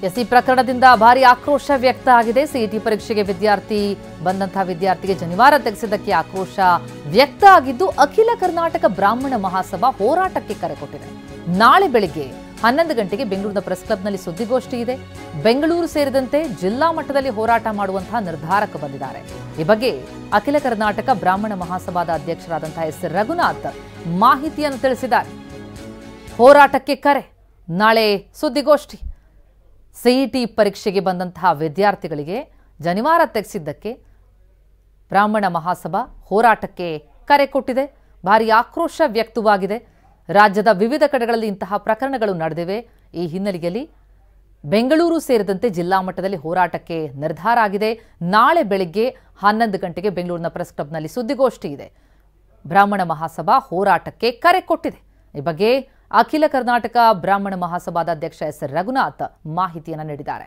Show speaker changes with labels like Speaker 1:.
Speaker 1: SC ಪ್ರಕರಣದಿಂದ ಭಾರಿ ಆಕ್ರೋಶ ವ್ಯಕ್ತ ಆಗಿದೆ. ಸಿಇಟಿ ಪರೀಕ್ಷೆಗೆ ಬಂದಂತಹ ವಿದ್ಯಾರ್ಥಿಗೆ ಜನಿವಾರ ತೆಗೆಸಿದ್ದಕ್ಕೆ ಆಕ್ರೋಶ ವ್ಯಕ್ತ ಆಗಿದ್ದು ಅಖಿಲ ಕರ್ನಾಟಕ ಬ್ರಾಹ್ಮಣ ಮಹಾಸಭಾ ಹೋರಾಟಕ್ಕೆ ಕರೆ ಕೊಟ್ಟಿದೆ. ನಾಳೆ ಬೆಳಿಗ್ಗೆ 11 ಗಂಟೆಗೆ ಬೆಂಗಳೂರಿನ ಪ್ರೆಸ್ ಕ್ಲಬ್ನಲ್ಲಿ ಸುದ್ದಿಗೋಷ್ಠಿ ಇದೆ. ಬೆಂಗಳೂರು ಸೇರಿದಂತೆ ಜಿಲ್ಲಾ ಮಟ್ಟದಲ್ಲಿ ಹೋರಾಟ ಮಾಡುವಂತಹ ನಿರ್ಧಾರಕ್ಕೆ ಬಂದಿದ್ದಾರೆ. ಈ ಬಗ್ಗೆ ಅಖಿಲ ಕರ್ನಾಟಕ ಬ್ರಾಹ್ಮಣ ಮಹಾಸಭಾದ ಅಧ್ಯಕ್ಷರಾದಂತಹ ಎಸ್ ರಘುನಾಥ್ ಮಾಹಿತಿಯನ್ನು ತಿಳಿಸಿದ್ದಾರೆ. ಹೋರಾಟಕ್ಕೆ ಕರೆ, ನಾಳೆ ಸುದ್ದಿಗೋಷ್ಠಿ. ಸಿಇಟಿ ಪರೀಕ್ಷೆಗೆ ಬಂದಂತಹ ವಿದ್ಯಾರ್ಥಿಗಳಿಗೆ ಜನಿವಾರ ತೆಗೆಸಿದ್ದಕ್ಕೆ ಬ್ರಾಹ್ಮಣ ಮಹಾಸಭಾ ಹೋರಾಟಕ್ಕೆ ಕರೆ ಕೊಟ್ಟಿದೆ. ಭಾರಿ ಆಕ್ರೋಶ ವ್ಯಕ್ತವಾಗಿದೆ. ರಾಜ್ಯದ ವಿವಿಧ ಕಡೆಗಳಲ್ಲಿ ಇಂತಹ ಪ್ರಕರಣಗಳು ನಡೆದಿವೆ. ಈ ಹಿನ್ನೆಲೆಯಲ್ಲಿ ಬೆಂಗಳೂರು ಸೇರಿದಂತೆ ಜಿಲ್ಲಾ ಮಟ್ಟದಲ್ಲಿ ಹೋರಾಟಕ್ಕೆ ನಿರ್ಧಾರ ಆಗಿದೆ. ನಾಳೆ ಬೆಳಗ್ಗೆ 11 ಗಂಟೆಗೆ ಬೆಂಗಳೂರಿನ ಪ್ರೆಸ್ ಕ್ಲಬ್ನಲ್ಲಿ ಸುದ್ದಿಗೋಷ್ಠಿ ಇದೆ. ಬ್ರಾಹ್ಮಣ ಮಹಾಸಭಾ ಹೋರಾಟಕ್ಕೆ ಕರೆ ಕೊಟ್ಟಿದೆ. ಈ ಬಗ್ಗೆ ಅಖಿಲ ಕರ್ನಾಟಕ ಬ್ರಾಹ್ಮಣ ಮಹಾಸಭಾದ ಅಧ್ಯಕ್ಷ ಎಸ್ ರಘುನಾಥ್ ಮಾಹಿತಿಯನ್ನು ನೀಡಿದ್ದಾರೆ.